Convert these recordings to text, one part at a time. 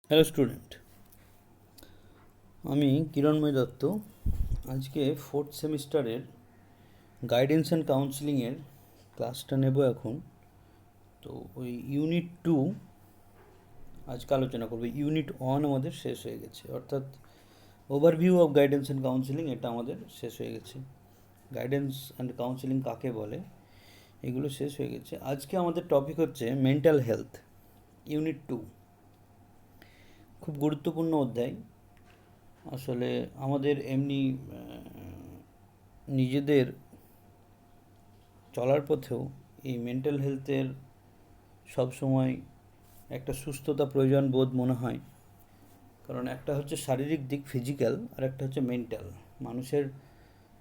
Hello student, আমি কিরণময় দত্ত। আজকে fourth সেমিস্টারের গাইডেন্স অ্যান্ড কাউন্সিলিংয়ের ক্লাসটা নেব এখন। তো ওই ইউনিট 2 আজকে আলোচনা করবো। ইউনিট 1 আমাদের শেষ হয়ে গেছে, অর্থাৎ overview of guidance and counselling এটা আমাদের শেষ হয়ে গেছে। গাইডেন্স অ্যান্ড কাউন্সিলিং কাকে বলে এগুলো শেষ হয়ে গেছে। আজকে আমাদের টপিক হচ্ছে মেন্টাল হেলথ, ইউনিট 2। খুব গুরুত্বপূর্ণ অধ্যায়। আসলে আমাদের এমনি নিজেদের চলার পথেও এই মেন্টাল হেলথের সবসময় একটা সুস্থতা প্রয়োজন বোধ মনে হয়। কারণ একটা হচ্ছে শারীরিক দিক, ফিজিক্যাল, আর একটা হচ্ছে মেন্টাল। মানুষের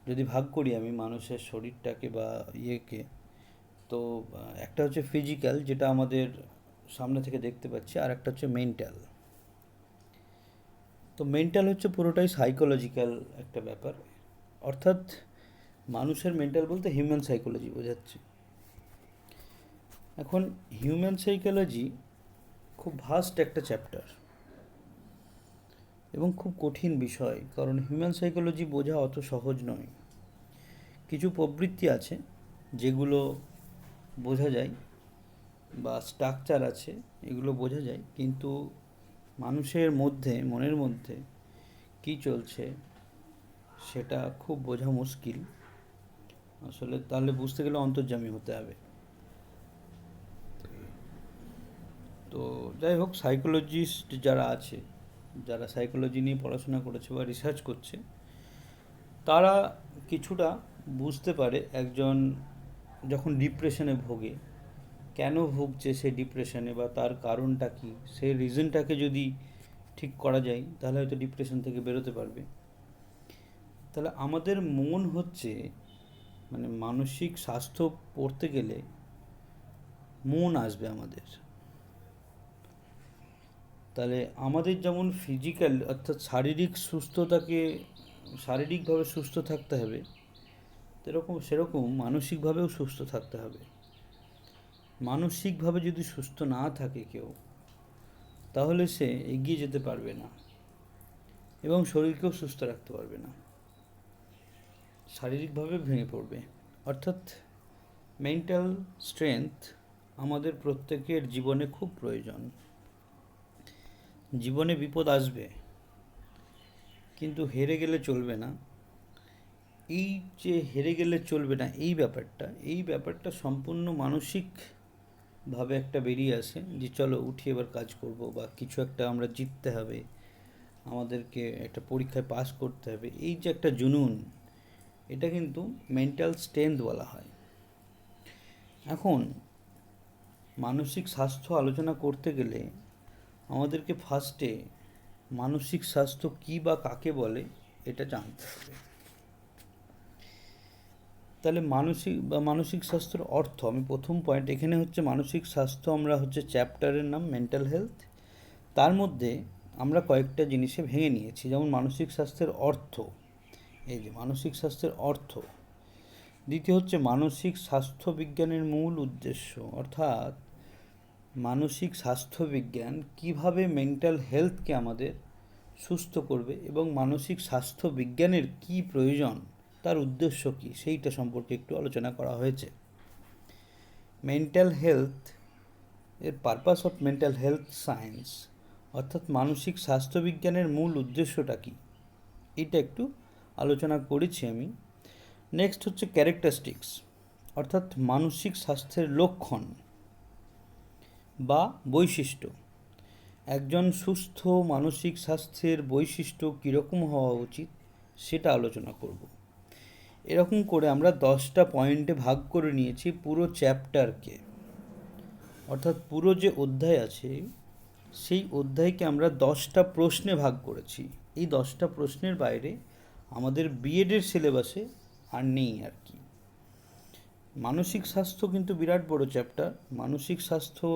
যদি ভাগ করি আমি মানুষের শরীরটাকে বা ইয়েকে, তো একটা হচ্ছে ফিজিক্যাল, যেটা আমাদের সামনে থেকে দেখতে পাচ্ছি, আর একটা হচ্ছে মেন্টাল। তো মেন্টাল হচ্ছে পুরোটাই সাইকোলজিক্যাল একটা ব্যাপার। অর্থাৎ মানুষের মেন্টাল বলতে হিউম্যান সাইকোলজি বোঝাচ্ছে। এখন হিউম্যান সাইকোলজি খুব ভাস্ট একটা চ্যাপ্টার এবং খুব কঠিন বিষয়, কারণ হিউম্যান সাইকোলজি বোঝা অত সহজ নয়। কিছু প্রবৃত্তি আছে যেগুলো বোঝা যায়, বা স্ট্রাকচার আছে এগুলো বোঝা যায়, কিন্তু মানুষের মধ্যে, মনের মধ্যে কী চলছে সেটা খুব বোঝা মুশকিল। আসলে তাহলে বুঝতে গেলে অন্তর্যামী হতে হবে। তো যাই হোক, সাইকোলজিস্ট যারা আছে, যারা সাইকোলজি নিয়ে পড়াশোনা করেছে বা রিসার্চ করছে, তারা কিছুটা বুঝতে পারে একজন যখন ডিপ্রেশনে ভোগে, কেন ভুগছে সে ডিপ্রেশনে, বা তার কারণটা কী, সেই রিজনটাকে যদি ঠিক করা যায় তাহলে হয়তো ডিপ্রেশন থেকে বেরোতে পারবে। তাহলে আমাদের মন হচ্ছে, মানে মানসিক স্বাস্থ্য পড়তে গেলে মন আসবে আমাদের। তাহলে আমাদের যেমন ফিজিক্যাল অর্থাৎ শারীরিক সুস্থতাকে, শারীরিকভাবে সুস্থ থাকতে হবে, সেরকম মানসিকভাবেও সুস্থ থাকতে হবে। মানসিকভাবে যদি সুস্থ না থাকে কেউ, তাহলে সে এগিয়ে যেতে পারবে না এবং শরীরকেও সুস্থ রাখতে পারবে না, শারীরিকভাবে ভেঙে পড়বে। অর্থাৎ মেন্টাল স্ট্রেংথ আমাদের প্রত্যেকের জীবনে খুব প্রয়োজন। জীবনে বিপদ আসবে, কিন্তু হেরে গেলে চলবে না। এই যে হেরে গেলে চলবে না এই ব্যাপারটা সম্পূর্ণ মানসিকভাবে একটা বেরিয়ে আসে, যে চলো উঠি এবার কাজ করব, বা কিছু একটা আমরা জিততে হবে, আমাদেরকে একটা পরীক্ষায় পাস করতে হবে, এই যে একটা জুনুন, এটা কিন্তু মেন্টাল স্ট্রেংথ বলা হয়। এখন মানসিক স্বাস্থ্য আলোচনা করতে গেলে আমাদেরকে ফার্স্টে মানসিক স্বাস্থ্য কী বা কাকে বলে এটা জানতে হবে। তাহলে মানসিক স্বাস্থ্যের অর্থ, আমি প্রথম পয়েন্ট এখানে হচ্ছে মানসিক স্বাস্থ্য, আমরা হচ্ছে চ্যাপ্টারের নাম মেন্টাল হেলথ, তার মধ্যে আমরা কয়েকটা জিনিসে ভেঙে নিয়েছি। যেমন মানসিক স্বাস্থ্যের অর্থ, এই যে মানসিক স্বাস্থ্যের অর্থ। দ্বিতীয় হচ্ছে মানসিক স্বাস্থ্য বিজ্ঞানের মূল উদ্দেশ্য, অর্থাৎ মানসিক স্বাস্থ্য বিজ্ঞান কীভাবে মেন্টাল হেলথকে আমাদের সুস্থ করবে, এবং মানসিক স্বাস্থ্য বিজ্ঞানের কী প্রয়োজন, তার উদ্দেশ্য কী, সেইটা সম্পর্কে একটু আলোচনা করা হয়েছে। মেন্টাল হেলথ এর purpose of mental health science, অর্থাৎ মানসিক স্বাস্থ্যবিজ্ঞানের মূল উদ্দেশ্যটা কী, এটা একটু আলোচনা করেছি আমি। নেক্সট হচ্ছে ক্যারেক্টারিস্টিক্স, অর্থাৎ মানসিক স্বাস্থ্যের লক্ষণ বা বৈশিষ্ট্য। একজন সুস্থ মানসিক স্বাস্থ্যের বৈশিষ্ট্য কীরকম হওয়া উচিত সেটা আলোচনা করব। এরকম করে আমরা 10টা পয়েন্টে ভাগ করে নিয়েছি পুরো চ্যাপ্টারকে, অর্থাৎ পুরো যে অধ্যায় আছে সেই অধ্যায়কে আমরা 10টা প্রশ্নে ভাগ করেছি। এই 10টা প্রশ্নের বাইরে আমাদের বিএডের সিলেবাসে আর নেই আর কি। মানসিক স্বাস্থ্য কিন্তু বিরাট বড় চ্যাপ্টার, মানসিক স্বাস্থ্য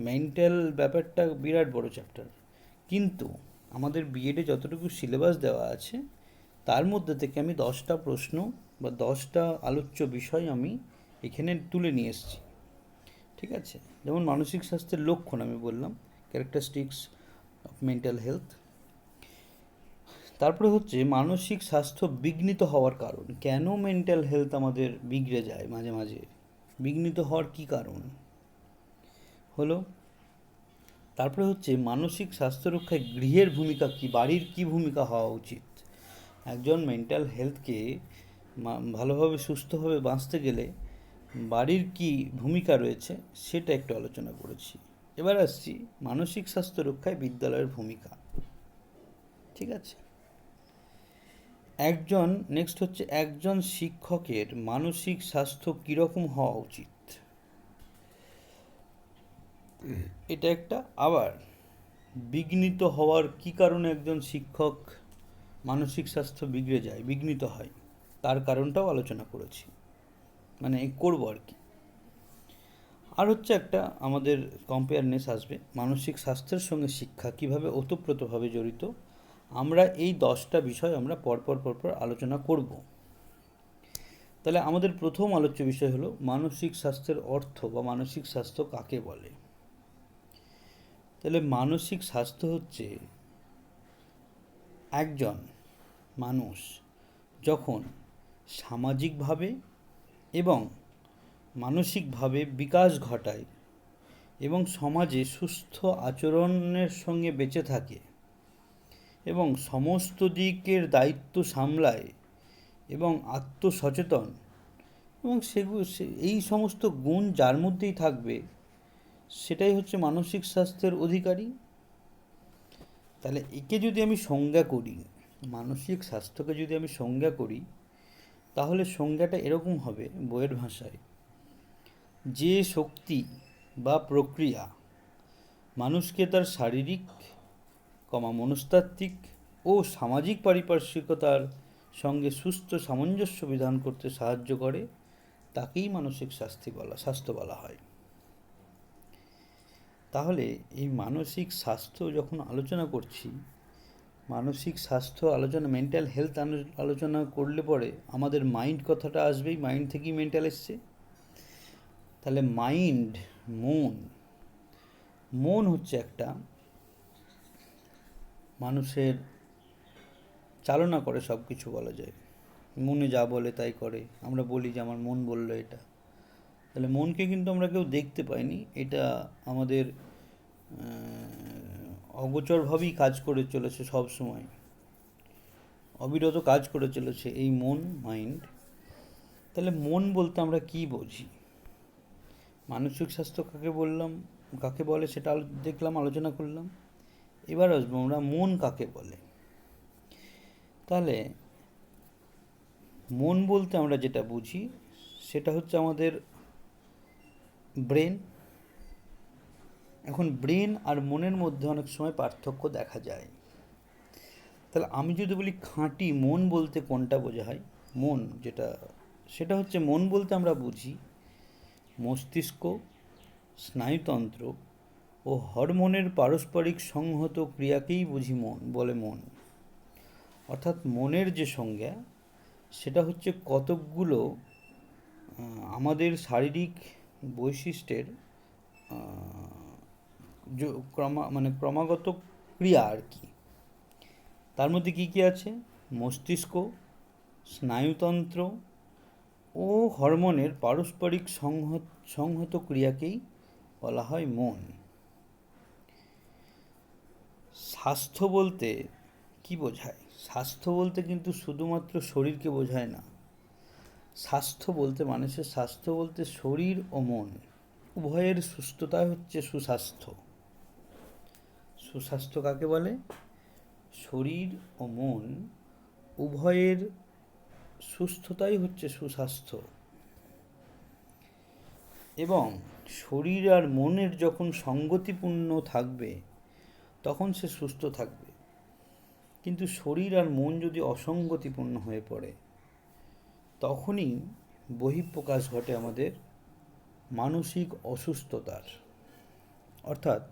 মেন্টাল ব্যাপারটা বিরাট বড় চ্যাপ্টার, কিন্তু আমাদের বিএডে যতটুকু সিলেবাস দেওয়া আছে তার মধ্যে থেকে আমি 10টা প্রশ্ন বা 10টা আলোচ্য বিষয় আমি এখানে তুলে নিয়ে এসেছি। ঠিক আছে, যেমন মানসিক স্বাস্থ্যের লক্ষণ আমি বললাম, ক্যারেক্টারিস্টিক্স, অফ মেন্টাল হেলথ। তারপরে হচ্ছে মানসিক স্বাস্থ্য বিঘ্নিত হওয়ার কারণ। কেন মেন্টাল হেলথ আমাদের বিগড়ে যায় মাঝে মাঝে, বিঘ্নিত হওয়ার কী কারণ হলো। তারপরে হচ্ছে মানসিক স্বাস্থ্য রক্ষায় গৃহের ভূমিকা কী, বাড়ির কী ভূমিকা হওয়া উচিত। একজন মেন্টাল হেলথকে ভালোভাবে সুস্থভাবে বাঁচতে গেলে বাড়ির কী ভূমিকা রয়েছে সেটা একটু আলোচনা করেছি। এবার আসছি মানসিক স্বাস্থ্য রক্ষায় বিদ্যালয়ের ভূমিকা। ঠিক আছে, নেক্সট হচ্ছে একজন শিক্ষকের মানসিক স্বাস্থ্য কীরকম হওয়া উচিত, এটা একটা। আবার বিঘ্নিত হওয়ার কী কারণে একজন শিক্ষক মানসিক স্বাস্থ্য বিগড়ে যায়, বিঘ্নিত হয়, তার কারণটাও আলোচনা করেছি, মানে করবো আর কি। আর হচ্ছে একটা আমাদের কম্পেয়ারনেস আসবে, মানসিক স্বাস্থ্যের সঙ্গে শিক্ষা কীভাবে ওতপ্রোতভাবে জড়িত। আমরা এই 10টা বিষয় আমরা পরপর আলোচনা করব। তাহলে আমাদের প্রথম আলোচ্য বিষয় হলো মানসিক স্বাস্থ্যের অর্থ বা মানসিক স্বাস্থ্য কাকে বলে। তাহলে মানসিক স্বাস্থ্য হচ্ছে একজন মানুষ যখন সামাজিকভাবে এবং মানসিকভাবে বিকাশ ঘটায় এবং সমাজে সুস্থ আচরণের সঙ্গে বেঁচে থাকে এবং সমস্ত দিকের দায়িত্ব সামলায় এবং আত্মসচেতন, এবং এই সমস্ত গুণ যার মধ্যেই থাকবে সেটাই হচ্ছে মানসিক স্বাস্থ্যের অধিকারী। তাহলে একে যদি আমি সংজ্ঞা করি, মানসিক স্বাস্থ্যকে যদি আমি সংজ্ঞা করি, তাহলে সংজ্ঞাটা এরকম হবে বইয়ের ভাষায়, যে শক্তি বা প্রক্রিয়া মানুষকে তার শারীরিক, মনস্তাত্ত্বিক ও সামাজিক পারিপার্শ্বিকতার সঙ্গে সুস্থ সামঞ্জস্য বিধান করতে সাহায্য করে, তাকেই মানসিক স্বাস্থ্য বলা হয়। তাহলে এই মানসিক স্বাস্থ্য যখন আলোচনা করছি, মানসিক স্বাস্থ্য আলোচনা, মেন্টাল হেলথ আলোচনা করলে পরে আমাদের মাইন্ড কথাটা আসবেই, মাইন্ড থেকেই মেন্টাল এসছে। তাহলে মাইন্ড, মন হচ্ছে একটা মানুষের চালনা করে সব কিছু, বলা যায় মনে যা বলে তাই করে। আমরা বলি যে আমার মন বললো এটা। তাহলে মনকে কিন্তু আমরা কেউ দেখতে পাইনি, এটা আমাদের অগোচরভাবেই কাজ করে চলেছে, সব সময় অবিরত কাজ করে চলেছে এই মন, মাইন্ড। তাহলে মন বলতে আমরা কি বুঝি, মানসিক স্বাস্থ্য কাকে বলে সেটা দেখলাম, আলোচনা করলাম। এবার আসবো আমরা মন কাকে বলে। তাহলে মন বলতে আমরা যেটা বুঝি সেটা হচ্ছে আমাদের ব্রেন। এখন ব্রেন আর মনের মধ্যে অনেক সময় পার্থক্য দেখা যায়। তাহলে আমি যদি বলি খাঁটি মন বলতে কোনটা বোঝায়, মন সেটা হচ্ছে, মন বলতে আমরা বুঝি মস্তিষ্ক, স্নায়ুতন্ত্র ও হরমোনের পারস্পরিক সংহত ক্রিয়াকেই বুঝি মন। অর্থাৎ মনের যে সংজ্ঞা সেটা হচ্ছে কতকগুলো আমাদের শারীরিক বৈশিষ্ট্যের ক্রমাগত ক্রিয়া আর কি। তার মধ্যে কী কী আছে, মস্তিষ্ক, স্নায়ুতন্ত্র ও হরমোনের পারস্পরিক সংহত ক্রিয়াকেই বলা হয় মন। স্বাস্থ্য বলতে কি বোঝায়, স্বাস্থ্য বলতে কিন্তু শুধুমাত্র শরীরকে বোঝায় না। স্বাস্থ্য বলতে, মানুষের স্বাস্থ্য বলতে শরীর ও মন উভয়ের সুস্থতাই হচ্ছে সুস্বাস্থ্য। সুস্বাস্থ্য কাকে বলে, শরীর ও মন উভয়ের সুস্থতাই হচ্ছে সুস্বাস্থ্য। এবং শরীর আর মনের যখন সঙ্গতিপূর্ণ থাকবে তখন সে সুস্থ থাকবে। কিন্তু শরীর আর মন যদি অসঙ্গতিপূর্ণ হয়ে পড়ে তখনই বহিঃপ্রকাশ ঘটে আমাদের মানসিক অসুস্থতার। অর্থাৎ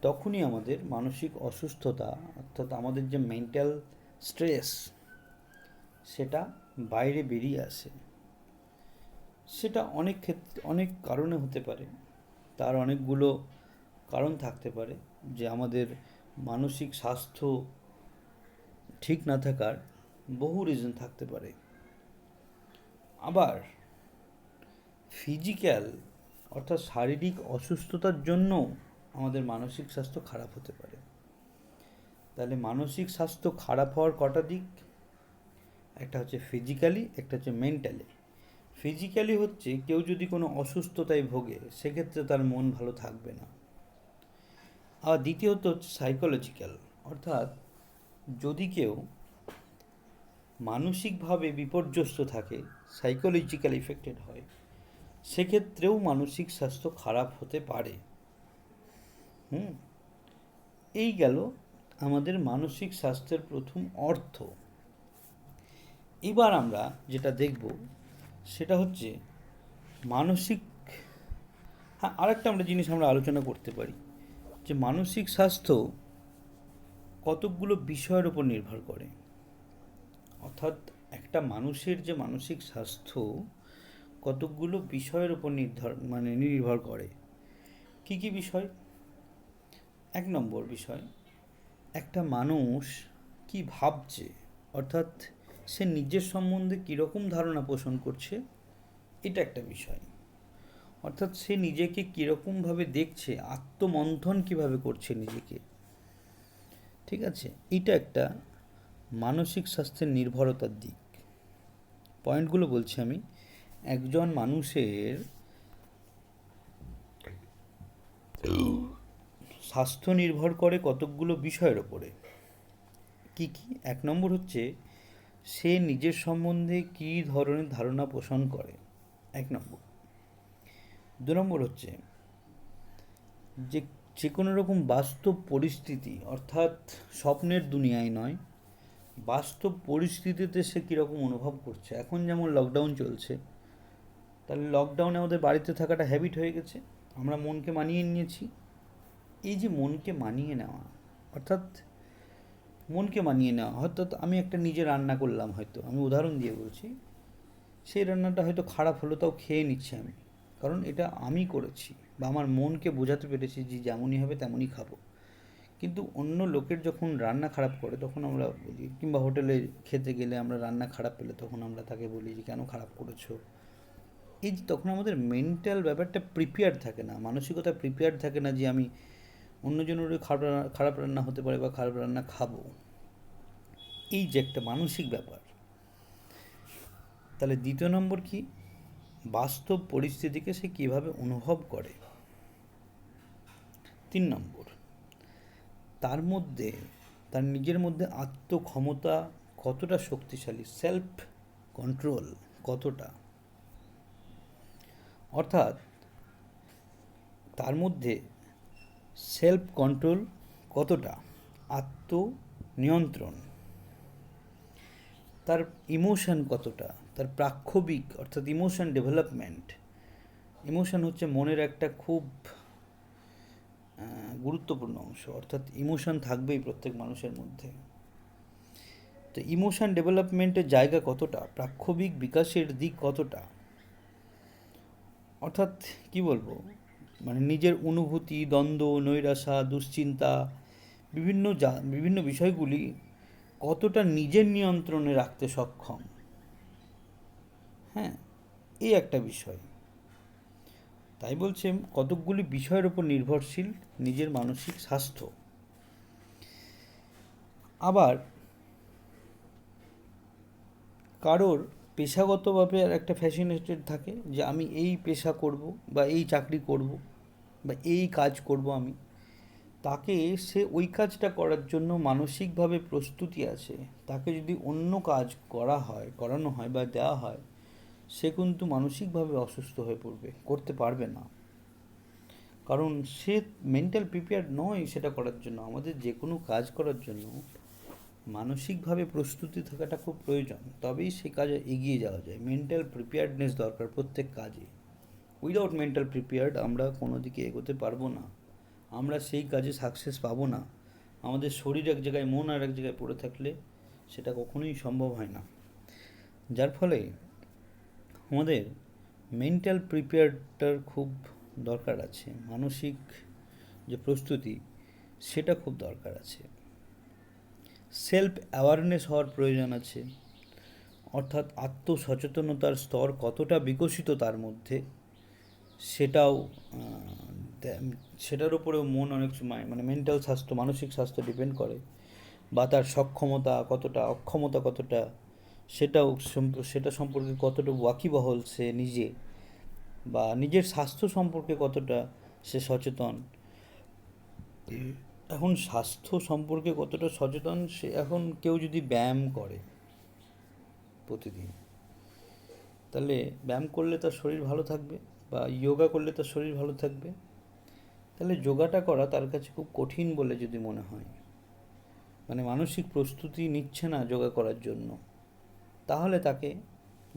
তখনই আমাদের মানসিক অসুস্থতা, অর্থাৎ আমাদের যে মেন্টাল স্ট্রেস, সেটা বাইরে বেরিয়ে আসে। সেটা অনেক ক্ষেত্রে অনেক কারণে হতে পারে, তার অনেকগুলো কারণ থাকতে পারে, যে আমাদের মানসিক স্বাস্থ্য ঠিক না থাকার বহু রিজন থাকতে পারে। আবার ফিজিক্যাল অর্থাৎ শারীরিক অসুস্থতার জন্য আমাদের মানসিক স্বাস্থ্য খারাপ হতে পারে। তাহলে মানসিক স্বাস্থ্য খারাপ হওয়ার কটা দিক, একটা হচ্ছে ফিজিক্যালি, একটা হচ্ছে মেন্টালি। ফিজিক্যালি হচ্ছে কেউ যদি কোনো অসুস্থতায় ভোগে সেক্ষেত্রে তার মন ভালো থাকবে না। আর দ্বিতীয়ত হচ্ছে সাইকোলজিক্যাল, অর্থাৎ যদি কেউ মানসিকভাবে বিপর্যস্ত থাকে, সাইকোলজিক্যাল ইফেক্টেড হয়, সেক্ষেত্রেও মানসিক স্বাস্থ্য খারাপ হতে পারে। এই গেল আমাদের মানসিক স্বাস্থ্যের প্রথম অর্থ। এবার আমরা যেটা দেখব সেটা হচ্ছে মানসিক, আরেকটা আমরা জিনিস আমরা আলোচনা করতে পারি যে মানসিক স্বাস্থ্য কতকগুলো বিষয়ের উপর নির্ভর করে। অর্থাৎ একটা মানুষের যে মানসিক স্বাস্থ্য কতকগুলো বিষয়ের উপর নির্ভর করে। কি কি বিষয়? 1 নম্বর বিষয়, একটা মানুষ কি ভাবছে, অর্থাৎ সে নিজের সম্বন্ধে কীরকম ধারণা পোষণ করছে, এটা একটা বিষয়। অর্থাৎ সে নিজেকে কীরকমভাবে দেখছে, আত্মমন্থন কিভাবে করছে নিজেকে, ঠিক আছে, এটা একটা মানসিক স্বাস্থ্যের নির্ভরতার দিক। পয়েন্টগুলো বলছি আমি। একজন মানুষের স্বাস্থ্য নির্ভর করে কতকগুলো বিষয়ের ওপরে। কি কি? 1 নম্বর হচ্ছে সে নিজের সম্বন্ধে কী ধরনের ধারণা পোষণ করে, 1 নম্বর। 2 নম্বর হচ্ছে যে কোনো রকম বাস্তব পরিস্থিতি, অর্থাৎ স্বপ্নের দুনিয়ায় নয়, বাস্তব পরিস্থিতিতে সে কীরকম অনুভব করছে। এখন যেমন লকডাউন চলছে, তাহলে লকডাউনে আমাদের বাড়িতে থাকাটা হ্যাবিট হয়ে গেছে, আমরা মনকে মানিয়ে নিয়েছি। এই যে মনকে মানিয়ে নেওয়া, অর্থাৎ মনকে মানিয়ে নেওয়া, হয়তো আমি একটা নিজে রান্না করলাম, হয়তো আমি উদাহরণ দিয়ে বলছি, সেই রান্নাটা হয়তো খারাপ হলো, তাও খেয়ে নিচ্ছি আমি, কারণ এটা আমি করেছি বা আমার মনকে বোঝাতে পেরেছি যে যেমনই হবে তেমনই খাবো। কিন্তু অন্য লোকের যখন রান্না খারাপ করে তখন আমরা বলি, কিংবা হোটেলে খেতে গেলে আমরা রান্না খারাপ পেলে তখন আমরা তাকে বলি যে কেন খারাপ করেছো। এই যে তখন আমাদের মেন্টাল ব্যাপারটা প্রিপেয়ার থাকে না, মানসিকতা প্রিপেয়ার থাকে না যে আমি অন্যজনের খারাপ রান্না হতে পারে বা খারাপ রান্না খাবো। এই যে একটা মানসিক ব্যাপার। তাহলে 2 নম্বর কি, বাস্তব পরিস্থিতিকে সে কীভাবে অনুভব করে। 3 নম্বর, তার মধ্যে তার নিজের মধ্যে আত্মক্ষমতা কতটা শক্তিশালী, সেলফ কন্ট্রোল কতটা, অর্থাৎ তার মধ্যে সেলফ কন্ট্রোল কতটা, আত্মনিয়ন্ত্রণ, তার ইমোশন কতটা, তার প্রাক্ষবিক অর্থাৎ ইমোশন ডেভেলপমেন্ট। ইমোশন হচ্ছে মনের একটা খুব গুরুত্বপূর্ণ অংশ, অর্থাৎ ইমোশন থাকবেই প্রত্যেক মানুষের মধ্যে। তো ইমোশন ডেভেলপমেন্টের জায়গা কতটা, প্রাক্ষবিক বিকাশের দিক কতটা, অর্থাৎ কি বলবো, মানে নিজের অনুভূতি, দ্বন্দ্ব, নৈরাশা, দুশ্চিন্তা, বিভিন্ন বিষয়গুলি কতটা নিজের নিয়ন্ত্রণে রাখতে সক্ষম। হ্যাঁ, এই একটা বিষয়। তাই বলছে কতকগুলি বিষয়ের উপর নির্ভরশীল নিজের মানসিক স্বাস্থ্য। আবার কারোর পেশাগতভাবে আর একটা ফ্যাসিনেটেড থাকে যে আমি এই পেশা করব বা এই চাকরি করব বা এই কাজ করব আমি, তাকে সে ওই কাজটা করার জন্য মানসিকভাবে প্রস্তুতি আছে। তাকে যদি অন্য কাজ করানো হয় বা দেওয়া হয়, সে কিন্তু মানসিকভাবে অসুস্থ হয়ে পড়বে, করতে পারবে না, কারণ সে মেন্টাল প্রিপেয়ার্ড নয় সেটা করার জন্য। আমাদের যে কোনো কাজ করার জন্য মানসিকভাবে প্রস্তুতি থাকাটা খুব প্রয়োজন, তবেই সে কাজে এগিয়ে যাওয়া যায়। মেন্টাল প্রিপেয়ার্ডনেস দরকার প্রত্যেক কাজে। উইদাউট মেন্টাল প্রিপেয়ার্ড আমরা কোনো দিকে এগোতে পারবো না, আমরা সেই কাজে সাকসেস পাবো না। আমাদের শরীর এক জায়গায়, মন আর এক জায়গায় পড়ে থাকলে সেটা কখনোই সম্ভব হয় না। যার ফলে আমাদের মেন্টাল প্রিপেয়ারটার খুব দরকার আছে। মানসিক যে প্রস্তুতি সেটা খুব দরকার আছে। সেলফ অ্যাওয়ারনেস হওয়ার প্রয়োজন আছে, অর্থাৎ আত্মসচেতনতার স্তর কতটা বিকশিত তার মধ্যে সেটাও সেটার উপরেও মন অনেক সময় মানে মেন্টাল স্বাস্থ্য, মানসিক স্বাস্থ্য ডিপেন্ড করে, বা তার সক্ষমতা কতটা, অক্ষমতা কতটা, সেটা সম্পর্কে কতটা ওয়াকিবহল সে নিজে, বা নিজের স্বাস্থ্য সম্পর্কে কতটা সে সচেতন। এখন স্বাস্থ্য সম্পর্কে কতটা সচেতন সে, এখন কেউ যদি ব্যায়াম করে প্রতিদিন, তাহলে ব্যায়াম করলে তার শরীর ভালো থাকবে, বা যোগা করলে তার শরীর ভালো থাকবে। তাহলে যোগাটা করা তার কাছে খুব কঠিন বলে যদি মনে হয়, মানে মানসিক প্রস্তুতি নিচ্ছে না যোগা করার জন্য, তাহলে তাকে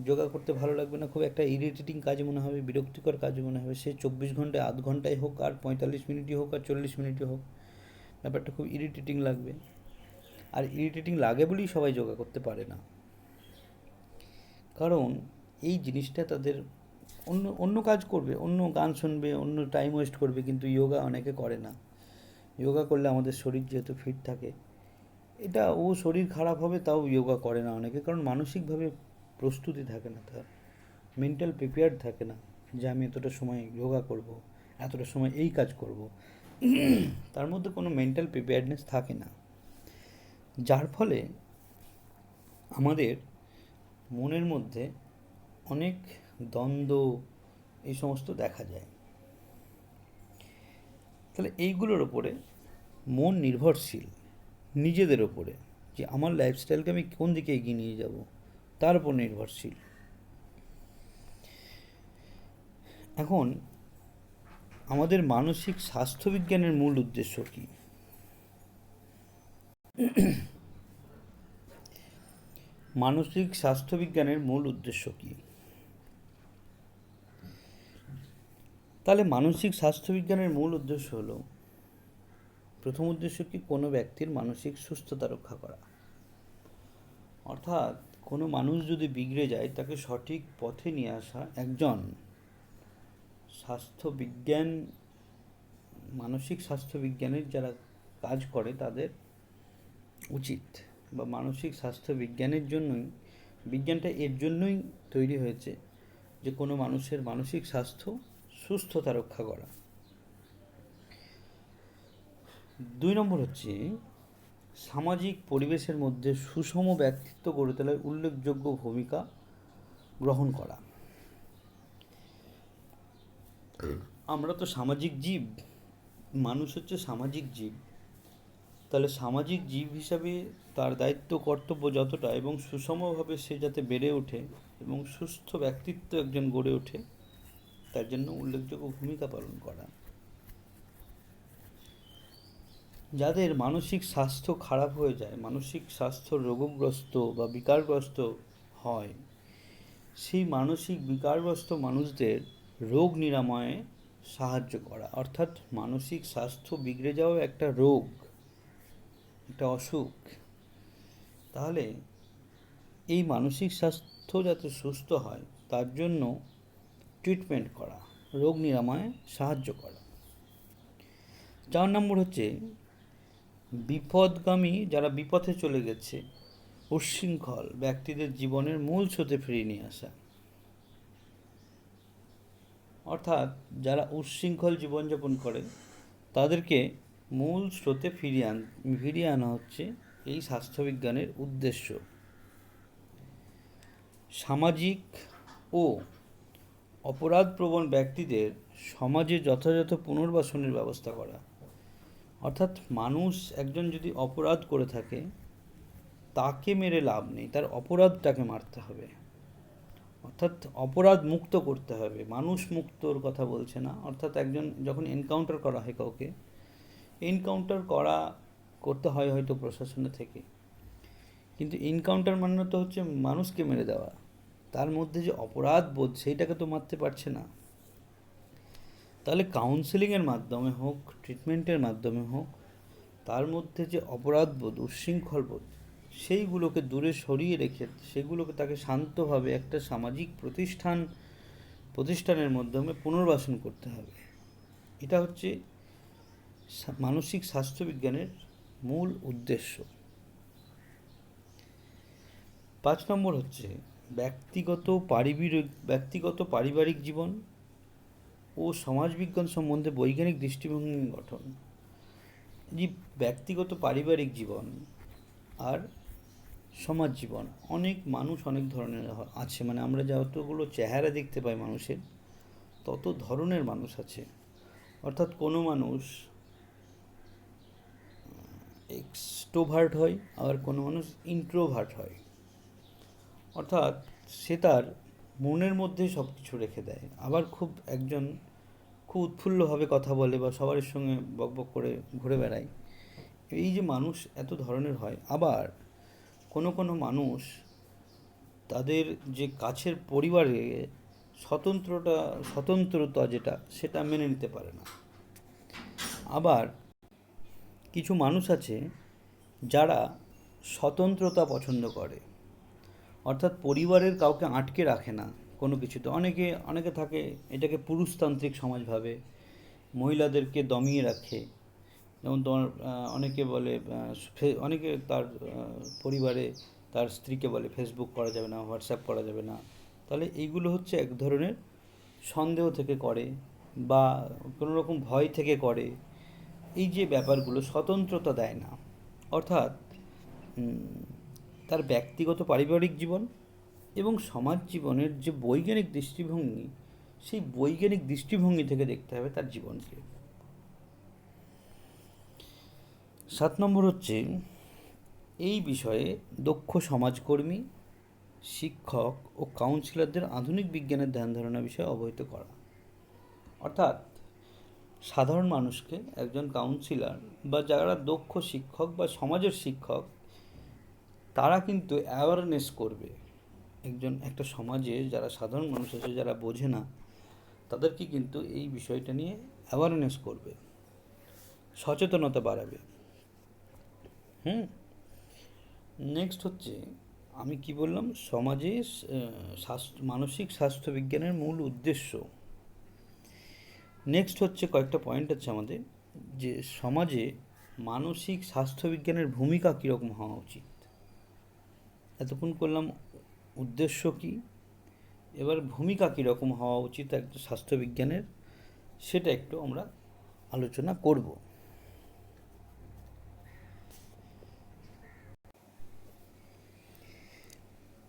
যোগা করতে ভালো লাগবে না, খুব একটা ইরিটেটিং কাজ মনে হবে, বিরক্তিকর কাজ মনে হবে। সে 24 ঘন্টায় আধ ঘন্টায় হোক, আর 45 মিনিটই হোক, আর 40 মিনিটই হোক, ব্যাপারটা খুব ইরিটেটিং লাগবে। আর ইরিটেটিং লাগে বলেই সবাই যোগা করতে পারে না, কারণ এই জিনিসটা তাদের অন্য অন্য কাজ করবে, অন্য গান শুনবে, অন্য টাইম ওয়েস্ট করবে, কিন্তু যোগা অনেকে করে না। যোগা করলে আমাদের শরীর যেহেতু ফিট থাকে, এটা ও শরীর খারাপ হবে তাও যোগা করে না অনেকে, কারণ মানসিকভাবে প্রস্তুতি থাকে না, তার মেন্টাল প্রিপেয়ার্ড থাকে না যে আমি এতটা সময় যোগা করব, এতটা সময় এই কাজ করব। তার মধ্যে কোনো মেন্টাল প্রিপেয়ার্ডনেস থাকে না, যার ফলে আমাদের মনের মধ্যে অনেক দ্বন্দ্ব এই সমস্ত দেখা যায়। তাহলে এইগুলোর ওপরে মন নির্ভরশীল, নিজেদের ওপরে, যে আমার লাইফস্টাইলকে আমি কোন দিকে এগিয়ে নিয়ে যাব তার উপর নির্ভরশীল। এখন আমাদের মানসিক স্বাস্থ্যবিজ্ঞানের মূল উদ্দেশ্য কী? মানসিক স্বাস্থ্যবিজ্ঞানের মূল উদ্দেশ্য কী? তাহলে মানসিক স্বাস্থ্যবিজ্ঞানের মূল উদ্দেশ্য হলো, প্রথম উদ্দেশ্য কি, কোনো ব্যক্তির মানসিক সুস্থতা রক্ষা করা। অর্থাৎ কোনো মানুষ যদি বিগড়ে যায় তাকে সঠিক পথে নিয়ে আসা একজন স্বাস্থ্যবিজ্ঞান, মানসিক স্বাস্থ্যবিজ্ঞানের যারা কাজ করে তাদের উচিত, বা মানসিক স্বাস্থ্য বিজ্ঞানের জন্যই, বিজ্ঞানটা এর জন্যই তৈরি হয়েছে যে কোনো মানুষের মানসিক স্বাস্থ্য সুস্থতা রক্ষা করা। 2 নম্বর হচ্ছে সামাজিক পরিবেশের মধ্যে সুষম ব্যক্তিত্ব গড়ে তোলার উল্লেখযোগ্য ভূমিকা গ্রহণ করা। আমরা তো সামাজিক জীব, মানুষ হচ্ছে সামাজিক জীব, তাহলে সামাজিক জীব হিসাবে তার দায়িত্ব কর্তব্য যতটা, এবং সুষমভাবে সে যাতে বেড়ে ওঠে এবং সুস্থ ব্যক্তিত্ব একজন গড়ে ওঠে, তার জন্য উল্লেখযোগ্য ভূমিকা পালন করা। যাদের মানসিক স্বাস্থ্য খারাপ হয়ে যায়, মানসিক স্বাস্থ্য রোগগ্রস্ত বা বিকারগ্রস্ত হয়, সেই মানসিক বিকারগ্রস্ত মানুষদের রোগ নিরাময়ে সাহায্য করা। অর্থাৎ মানসিক স্বাস্থ্য বিগড়ে যাওয়া একটা রোগ, একটা অসুখ। তাহলে এই মানসিক স্বাস্থ্য যাতে সুস্থ হয় তার জন্য ট্রিটমেন্ট করা, রোগ নিরাময়ে সাহায্য করা। 4 নম্বর হচ্ছে বিপদগামী, যারা বিপথে চলে গেছে, উচ্ছৃঙ্খল ব্যক্তিদের জীবনের মূল স্রোতে ফিরিয়ে নিয়ে আসা। অর্থাৎ যারা উচ্ছৃঙ্খল জীবনযাপন করে তাদেরকে মূল স্রোতে ফিরিয়ে আনা হচ্ছে এই স্বাস্থ্যবিজ্ঞানের উদ্দেশ্য। সামাজিক ও অপরাধপ্রবণ ব্যক্তিদের সমাজে যথাযথ পুনর্বাসনের ব্যবস্থা করা। অর্থাৎ মানুষ একজন যদি অপরাধ করে থাকে তাকে মেরে লাভ নেই, তার অপরাধটাকে মারতে হবে, অর্থাৎ অপরাধ মুক্ত করতে হবে। মানুষ মুক্তর কথা বলছে না, অর্থাৎ একজন যখন এনকাউন্টার করা হয় কাউকে, এনকাউন্টার করতে হয় হয়তো প্রশাসনের থেকে, কিন্তু এনকাউন্টার মানে তো হচ্ছে মানুষকে মেরে দেওয়া, তার মধ্যে যে অপরাধ বোধ সেইটাকে তো মারতে পারছে না। তাহলে কাউন্সেলিংয়ের মাধ্যমে হোক, ট্রিটমেন্টের মাধ্যমে হোক, তার মধ্যে যে অপরাধ বোধ, উচ্ছৃঙ্খল বোধ, সেইগুলোকে দূরে সরিয়ে রেখে সেগুলোকে তাকে শান্তভাবে একটা সামাজিক প্রতিষ্ঠানের মাধ্যমে পুনর্বাসন করতে হবে। এটা হচ্ছে মানসিক স্বাস্থ্যবিজ্ঞানের মূল উদ্দেশ্য। 5 নম্বর হচ্ছে ব্যক্তিগত পারিবারিক জীবন ও সমাজবিজ্ঞান সম্বন্ধে বৈজ্ঞানিক দৃষ্টিভঙ্গি গঠন। যে ব্যক্তিগত পারিবারিক জীবন আর সমাজ জীবন, অনেক মানুষ অনেক ধরনের আছে, মানে আমরা যতগুলো চেহারা দেখতে পাই মানুষের, তত ধরনের মানুষ আছে। অর্থাৎ কোনো মানুষ এক্সট্রোভার্ট হয়, আবার কোনো মানুষ ইন্ট্রোভার্ট হয়। অর্থাৎ সে তার মনের মধ্যে সব কিছু রেখে দেয়, আবার একজন খুব উৎফুল্লভাবে কথা বলে বা সবার সঙ্গে বকবক করে ঘুরে বেড়ায়। এই যে মানুষ এত ধরনের হয়। আবার কোনো কোনো মানুষ তাদের যে কাছের পরিবারে স্বতন্ত্রতা সেটা মেনে নিতে পারে না। আবার কিছু মানুষ আছে যারা স্বতন্ত্রতা পছন্দ করে, অর্থাৎ পরিবারের কাউকে আটকে রাখে না কোনো কিছুতে। অনেকে থাকে এটাকে পুরুষতান্ত্রিক সমাজ ভাবে, মহিলাদেরকে দমিয়ে রাখে। যেমন তোমার অনেকে বলে, অনেকে তার পরিবারে তার স্ত্রীকে বলে ফেসবুক করা যাবে না, হোয়াটসঅ্যাপ করা যাবে না। তাহলে এইগুলো হচ্ছে এক ধরনের সন্দেহ থেকে করে বা কোনো রকম ভয় থেকে করে। এই যে ব্যাপারগুলো স্বতন্ত্রতা দেয় না। অর্থাৎ তার ব্যক্তিগত পারিবারিক জীবন এবং সমাজ জীবনের যে বৈজ্ঞানিক দৃষ্টিভঙ্গি, সেই বৈজ্ঞানিক দৃষ্টিভঙ্গি থেকে দেখতে হবে তার জীবনকে। 7 নম্বর হচ্ছে এই বিষয়ে দক্ষ সমাজকর্মী, শিক্ষক ও কাউন্সিলরদের আধুনিক বিজ্ঞানের ধ্যান ধারণা বিষয়ে অবহিত করা। অর্থাৎ সাধারণ মানুষকে একজন কাউন্সিলর বা যারা দক্ষ শিক্ষক বা সমাজের শিক্ষক, তারা কিন্তু অ্যাওয়ারনেস করবে। একটা সমাজে যারা সাধারণ মানুষ আছে, যারা বোঝে না, তাদেরকে কিন্তু এই বিষয়টা নিয়ে অ্যাওয়ারনেস করবে, সচেতনতা বাড়াবে। নেক্সট হচ্ছে, আমি কি বললাম, সমাজে মানসিক স্বাস্থ্যবিজ্ঞানের মূল উদ্দেশ্য। নেক্সট হচ্ছে কয়েকটা পয়েন্ট আছে আমাদের, যে সমাজে মানসিক স্বাস্থ্যবিজ্ঞানের ভূমিকা কীরকম হওয়া উচিত। এতক্ষণ করলাম উদ্দেশ্য কি, এবার ভূমিকা কীরকম হওয়া উচিত একটা স্বাস্থ্যবিজ্ঞানের, সেটা একটু আমরা আলোচনা করব।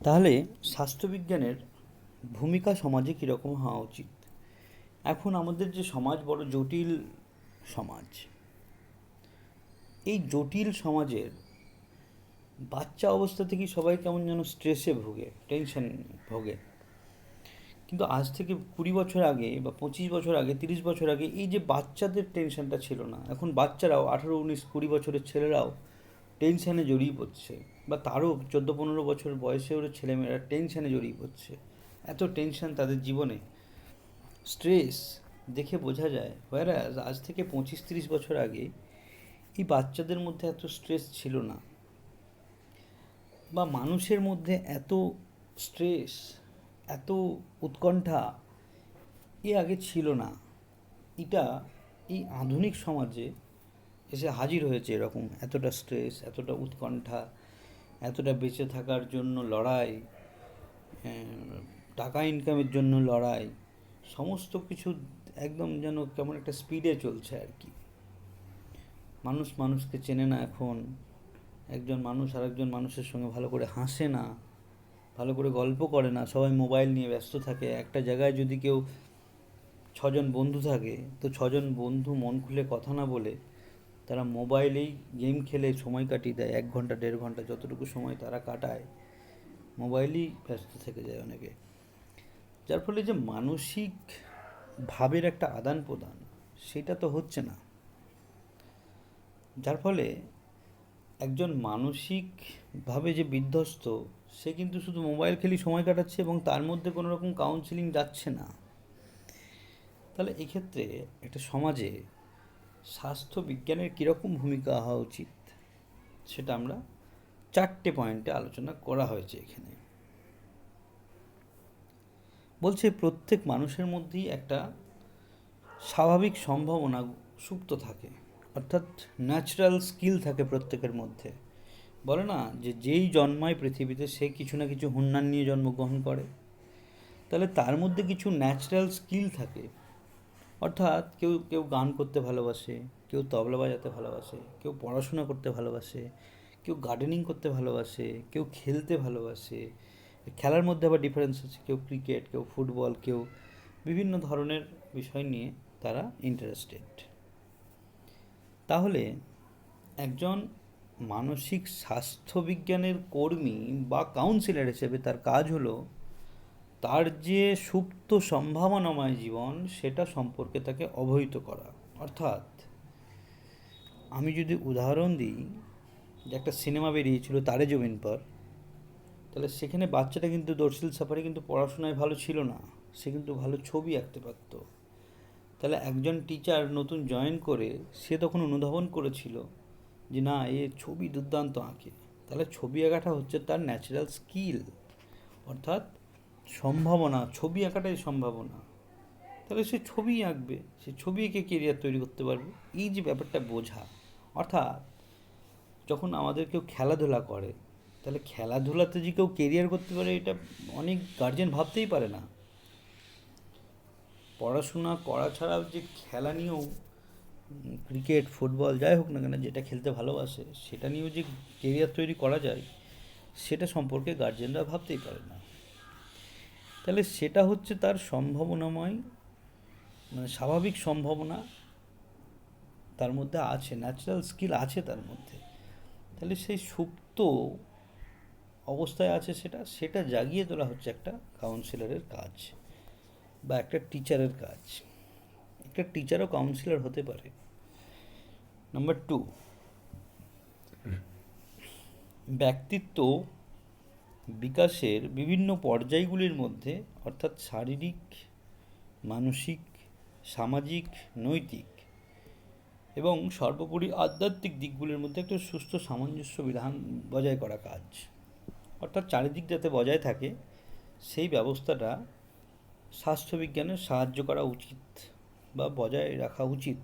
তাহলে স্বাস্থ্যবিজ্ঞানের ভূমিকা সমাজে কীরকম হওয়া উচিত। এখন আমাদের যে সমাজ বড় জটিল সমাজ, এই জটিল সমাজের বাচ্চা অবস্থা থেকেই সবাই কেমন যেন স্ট্রেসে ভোগে, টেনশন ভোগে। কিন্তু আজ থেকে 20 বছর আগে বা 25 বছর আগে, 30 বছর আগে এই যে বাচ্চাদের টেনশনটা ছিল না। এখন বাচ্চারাও 18, 19, 20 বছরের ছেলেরাও টেনশানে জড়িয়ে পড়ছে, বা তারও 14-15 বছর বয়সে ওর ছেলেমেয়েরা টেনশানে জড়িয়ে পড়ছে। এত টেনশন তাদের জীবনে, স্ট্রেস দেখে বোঝা যায়। হোয়ারাজ আজ থেকে 25-30 বছর আগে এই বাচ্চাদের মধ্যে এত স্ট্রেস ছিল না, বা মানুষের মধ্যে এত স্ট্রেস, এত উৎকণ্ঠা আগে ছিল না। এটা এই আধুনিক সমাজে এসে হাজির হয়েছে। এরকম এতটা স্ট্রেস, এতটা উৎকণ্ঠা, এতটা বেঁচে থাকার জন্য লড়াই, টাকা ইনকামের জন্য লড়াই, সমস্ত কিছু একদম যেন কেমন একটা স্পিডে চলছে আর কি। মানুষ মানুষকে চেনে না এখন। একজন মানুষ আরেকজন মানুষের সঙ্গে ভালো করে হাসে না, ভালো করে গল্প করে না, সবাই মোবাইল নিয়ে ব্যস্ত থাকে। একটা জায়গায় যদি কেউ 6 জন বন্ধু থাকে, তো 6 জন বন্ধু মন খুলে কথা না বলে তারা মোবাইলেই গেম খেলে সময় কাটিয়ে দেয়। 1 ঘন্টা 1.5 ঘন্টা যতটুকু সময় তারা কাটায়, মোবাইলেই ব্যস্ত থেকে যায় অনেকে। যার ফলে যে মানসিক ভাবের একটা আদান প্রদান, সেটা তো হচ্ছে না। যার ফলে একজন মানসিকভাবে যে বিধ্বস্ত, সে কিন্তু শুধু মোবাইল খেলি সময় কাটাচ্ছে এবং তার মধ্যে কোনো রকম কাউন্সিলিং যাচ্ছে না। তাহলে এক্ষেত্রে একটা সমাজে স্বাস্থ্যবিজ্ঞানের কীরকম ভূমিকা হওয়া উচিত, সেটা আমরা 4টে পয়েন্টে আলোচনা করা হয়েছে এখানে। বলছে প্রত্যেক মানুষের মধ্যেই একটা স্বাভাবিক সম্ভাবনা সুপ্ত থাকে। অর্থাৎ ন্যাচারাল স্কিল থাকে প্রত্যেকের মধ্যে। বলে না যে যেই জন্মায় পৃথিবীতে সে কিছু না কিছু হুনর নিয়ে জন্মগ্রহণ করে, তাহলে তার মধ্যে কিছু ন্যাচারাল স্কিল থাকে। অর্থাৎ কেউ কেউ গান করতে ভালোবাসে, কেউ তবলা বাজাতে ভালোবাসে, কেউ পড়াশোনা করতে ভালোবাসে, কেউ গার্ডেনিং করতে ভালোবাসে, কেউ খেলতে ভালোবাসে। খেলার মধ্যে আবার ডিফারেন্স আছে, কেউ ক্রিকেট, কেউ ফুটবল, কেউ বিভিন্ন ধরনের বিষয় নিয়ে তারা ইন্টারেস্টেড। তাহলে একজন মানসিক স্বাস্থ্যবিজ্ঞানের কর্মী বা কাউন্সিলর হিসেবে তার কাজ হলো তার যে সুপ্ত সম্ভাবনাময় জীবন সেটা সম্পর্কে তাকে অবহিত করা। অর্থাৎ আমি যদি উদাহরণ দিই, যে একটা সিনেমা বেরিয়েছিল তারে জমিন পর, তাহলে সেখানে বাচ্চাটা কিন্তু দর্শিল সাফারি কিন্তু পড়াশোনায় ভালো ছিল না, সে কিন্তু ভালো ছবি আঁকতে পারতো। তাহলে একজন টিচার নতুন জয়েন করে সে তখন অনুধাবন করেছিল যে না, এ ছবি দুর্দান্ত আঁকে। তাহলে ছবি আঁকাটা হচ্ছে তার ন্যাচারাল স্কিল, অর্থাৎ সম্ভাবনা, ছবি আঁকাটাই সম্ভাবনা। তাহলে সে ছবি আঁকবে, সে ছবি এঁকে কেরিয়ার তৈরি করতে পারবে। এই যে ব্যাপারটা বোঝা, অর্থাৎ যখন আমাদের কেউ খেলাধুলা করে, তাহলে খেলাধুলাতে যে কেউ কেরিয়ার করতে পারে এটা অনেক গার্জেন ভাবতেই পারে না। পড়াশোনা করা ছাড়াও যে খেলা নিয়েও, ক্রিকেট ফুটবল যাই হোক না কেন, যেটা খেলতে ভালোবাসে সেটা নিয়েও যে কেরিয়ার তৈরি করা যায় সেটা সম্পর্কে গার্জেনরা ভাবতেই পারে না। তাহলে সেটা হচ্ছে তার সম্ভাবনাময়, মানে স্বাভাবিক সম্ভাবনা তার মধ্যে আছে, ন্যাচারাল স্কিল আছে তার মধ্যে। তাহলে সেই সুপ্ত অবস্থায় আছে, সেটা সেটা জাগিয়ে তোলা হচ্ছে একটা কাউন্সিলরের কাজ বা একটা টিচারের কাজ। একটা টিচারও কাউন্সিলর হতে পারে। নাম্বার 2, ব্যক্তিত্ব বিকাশের বিভিন্ন পর্যায়গুলির মধ্যে, অর্থাৎ শারীরিক, মানসিক, সামাজিক, নৈতিক এবং সর্বোপরি আধ্যাত্মিক দিকগুলির মধ্যে একটা সুস্থ সামঞ্জস্য বিধান বজায় করা কাজ। অর্থাৎ চারিদিক যাতে বজায় থাকে সেই ব্যবস্থাটা স্বাস্থ্যবিজ্ঞানের সাহায্য করা উচিত বা বজায় রাখা উচিত।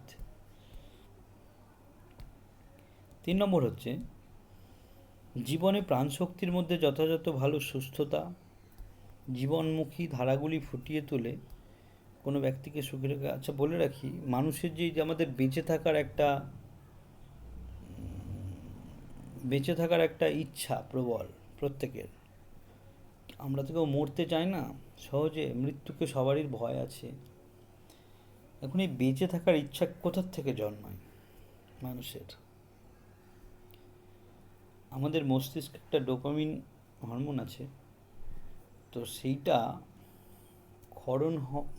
3 নম্বর হচ্ছে জীবনে প্রাণশক্তির মধ্যে যথাযথ ভালো সুস্থতা, জীবনমুখী ধারাগুলি ফুটিয়ে তোলে কোনো ব্যক্তিকে সুখী রেখে। আচ্ছা, বলে রাখি, মানুষের যে আমাদের বেঁচে থাকার একটা ইচ্ছা প্রবল প্রত্যেকের। আমরা তো কেউ মরতে চাই না সহজে, মৃত্যুকে সবারই ভয় আছে। এখন এই বেঁচে থাকার ইচ্ছা কোথার থেকে জন্মায় মানুষের? আমাদের মস্তিষ্কে একটা ডোপামিন হরমোন আছে, তো সেইটা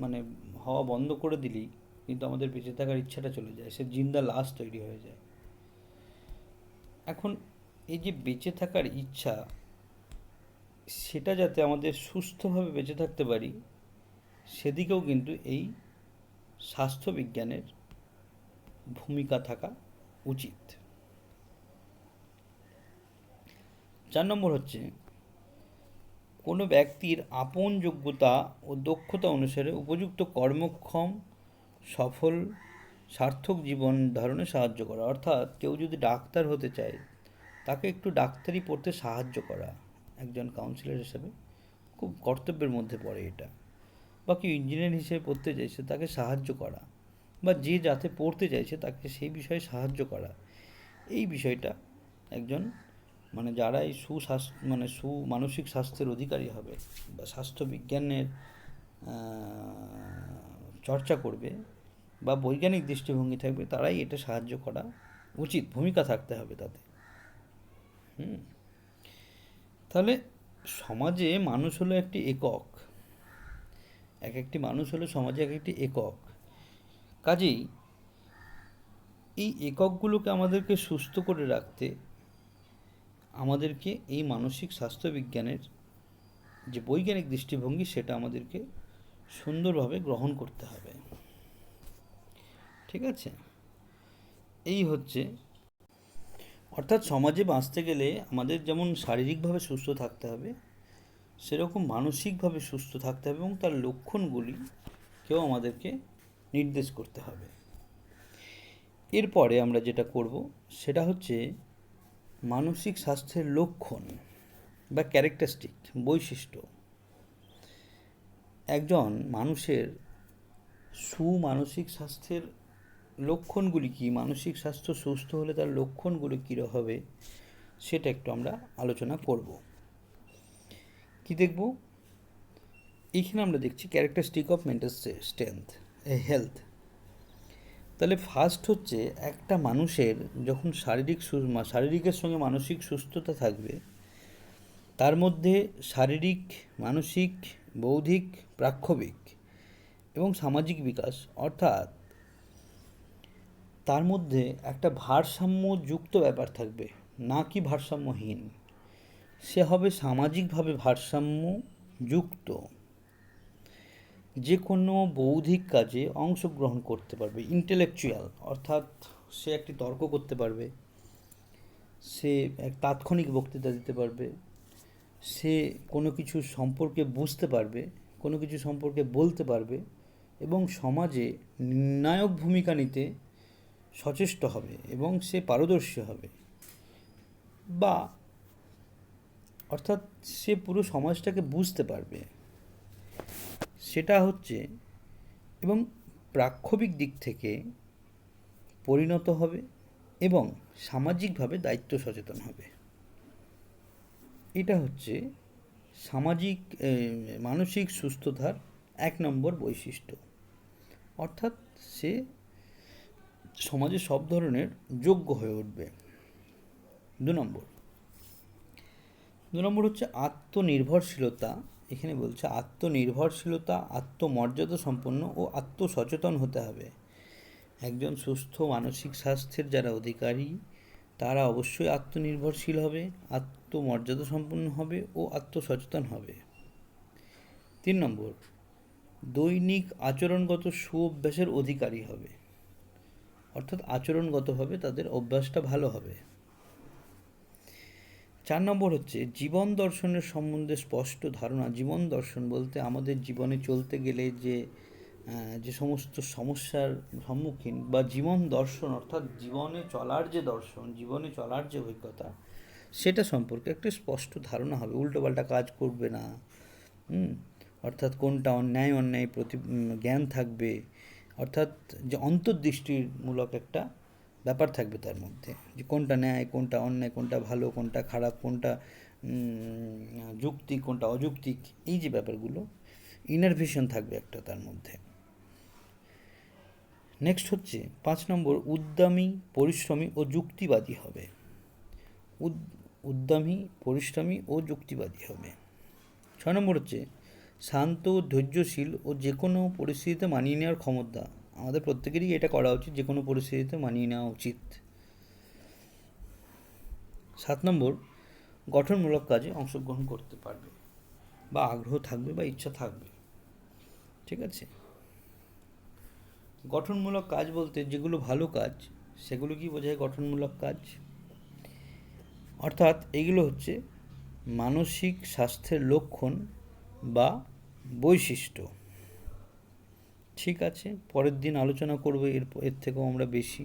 মানে হওয়া বন্ধ করে দিলেই কিন্তু আমাদের বেঁচে থাকার ইচ্ছাটা চলে যায়, সে জিন্দা লাশ তৈরি হয়ে যায়। এখন এই যে বেঁচে থাকার ইচ্ছা, সেটা যাতে আমাদের সুস্থভাবে বেঁচে থাকতে পারি সেদিকেও কিন্তু এই স্বাস্থ্যবিজ্ঞানের ভূমিকা থাকা উচিত। 4 নম্বর হচ্ছে কোনো ব্যক্তির আপন যোগ্যতা ও দক্ষতা অনুসারে উপযুক্ত কর্মক্ষম, সফল, সার্থক জীবন ধারণে সাহায্য করা। অর্থাৎ কেউ যদি ডাক্তার হতে চায় তাকে একটু ডাক্তারি পড়তে সাহায্য করা একজন কাউন্সিলর হিসেবে খুব কর্তব্যের মধ্যে পড়ে এটা। বা কেউ ইঞ্জিনিয়ার হিসেবে পড়তে চাইছে তাকে সাহায্য করা, বা যে যাতে পড়তে চাইছে তাকে সেই বিষয়ে সাহায্য করা। এই বিষয়টা একজন, মানে যারা এই মানসিক স্বাস্থ্যের অধিকারী হবে বা স্বাস্থ্যবিজ্ঞানের চর্চা করবে বা বৈজ্ঞানিক দৃষ্টিভঙ্গি থাকবে, তারাই এটা সাহায্য করা উচিত, ভূমিকা থাকতে হবে তাতে। তাহলে সমাজে মানুষ হলো একটি একক, একটি মানুষ হলো সমাজে একটি একক। কাজেই এই এককগুলোকে আমাদেরকে সুস্থ করে রাখতে আমাদেরকে এই মানসিক স্বাস্থ্যবিজ্ঞানের যে বৈজ্ঞানিক দৃষ্টিভঙ্গি সেটা আমাদেরকে সুন্দরভাবে গ্রহণ করতে হবে। ঠিক আছে? এই হচ্ছে, অর্থাৎ সমাজে বাঁচতে গেলে আমাদের যেমন শারীরিকভাবে সুস্থ থাকতে হবে, সেরকম মানসিকভাবে সুস্থ থাকতে হবে এবং তার লক্ষণগুলিকেও আমাদেরকে নির্দেশ করতে হবে। এরপরে আমরা যেটা করব সেটা হচ্ছে মানসিক স্বাস্থ্যের লক্ষণ বা ক্যারেক্টারিস্টিক, বৈশিষ্ট্য। একজন মানুষের সুমানসিক স্বাস্থ্যের লক্ষণগুলি কী, মানসিক স্বাস্থ্য সুস্থ হলে তার লক্ষণগুলি কী হবে, সেটা একটু আমরা আলোচনা করব। কি দেখব? এইখানে আমরা দেখছি characteristic of mental strength health. তাহলে ফার্স্ট হচ্ছে একটা মানুষের যখন শারীরিকের সঙ্গে মানসিক সুস্থতা থাকবে, তার মধ্যে শারীরিক, মানসিক, বৌদ্ধিক, প্রাক্ষবিক এবং সামাজিক বিকাশ, অর্থাৎ তার মধ্যে একটা ভারসাম্যযুক্ত ব্যাপার থাকবে, না কি ভারসাম্যহীন। সে হবে সামাজিকভাবে ভারসাম্যযুক্ত, যে কোনো বৌদ্ধিক কাজে অংশগ্রহণ করতে পারবে, ইন্টেলেকচুয়াল, অর্থাৎ সে একটি তর্ক করতে পারবে, সে এক তাৎক্ষণিক বক্তৃতা দিতে পারবে, সে কোনো কিছু সম্পর্কে বুঝতে পারবে, কোনো কিছু সম্পর্কে বলতে পারবে এবং সমাজে নির্ণায়ক ভূমিকা নিতে সচেষ্ট হবে এবং সে পারদর্শী হবে, বা অর্থাৎ সে পুরো সমাজটাকে বুঝতে পারবে, সেটা হচ্ছে। এবং প্রাক্ষবিক দিক থেকে পরিণত হবে এবং সামাজিকভাবে দায়িত্ব সচেতন হবে। এটা হচ্ছে সামাজিক মানসিক সুস্থতার 1 নম্বর বৈশিষ্ট্য, অর্থাৎ সে সমাজে সব ধরনের যোগ্য হয়ে উঠবে। 2 নম্বর হচ্ছে আত্মনির্ভরশীলতা। এখানে বলছে আত্মনির্ভরশীলতা, আত্মমর্যাদা সম্পন্ন ও আত্মসচেতন হতে হবে। একজন সুস্থ মানসিক স্বাস্থ্যের যারা অধিকারী, তারা অবশ্যই আত্মনির্ভরশীল হবে, আত্মমর্যাদা সম্পন্ন হবে ও আত্মসচেতন হবে। 3 দৈনিক আচরণগত সুঅভ্যাসের অধিকারী হবে, অর্থাৎ আচরণগতভাবে তাদের অভ্যাসটা ভালো হবে। 4 হচ্ছে জীবন দর্শনের সম্বন্ধে স্পষ্ট ধারণা। জীবন দর্শন বলতে আমাদের জীবনে চলতে গেলে যে সমস্ত সমস্যার সম্মুখীন, বা জীবন দর্শন অর্থাৎ জীবনে চলার যে দর্শন, জীবনে চলার যে অভিজ্ঞতা, সেটা সম্পর্কে একটা স্পষ্ট ধারণা হবে। উল্টোপাল্টা কাজ করবে না, অর্থাৎ কোনটা অন্যায় প্রতি জ্ঞান থাকবে, অর্থাৎ যে অন্তর্দৃষ্টিমূলক একটা ব্যাপার থাকবে তার মধ্যে, যে কোনটা ন্যায়, কোনটা অন্যায়, কোনটা ভালো, কোনটা খারাপ, কোনটা যৌক্তিক, কোনটা অযৌক্তিক, এই যে ব্যাপারগুলো, ইনার ভিশন থাকবে একটা তার মধ্যে। নেক্সট হচ্ছে 5 উদ্যমী, পরিশ্রমী ও যুক্তিবাদী হবে। উদ্যমী, পরিশ্রমী ও যুক্তিবাদী হবে। 6 হচ্ছে শান্ত, ধৈর্যশীল ও যে কোনো পরিস্থিতিতে মানিয়ে নেওয়ার ক্ষমতা। আমাদের প্রত্যেকেরই এটা করা উচিত, যে কোনো পরিস্থিতিতে মানিয়ে নেওয়া উচিত। 7 গঠনমূলক কাজে অংশগ্রহণ করতে পারবে, বা আগ্রহ থাকবে বা ইচ্ছা থাকবে। ঠিক আছে? গঠনমূলক কাজ বলতে যেগুলো ভালো কাজ, সেগুলো কি বোঝায় গঠনমূলক কাজ? অর্থাৎ এগুলো হচ্ছে মানসিক স্বাস্থ্যের লক্ষণ বা বৈশিষ্ট্য। ঠিক আছে, পরের দিন আলোচনা করব এর থেকেও আমরা বেশি।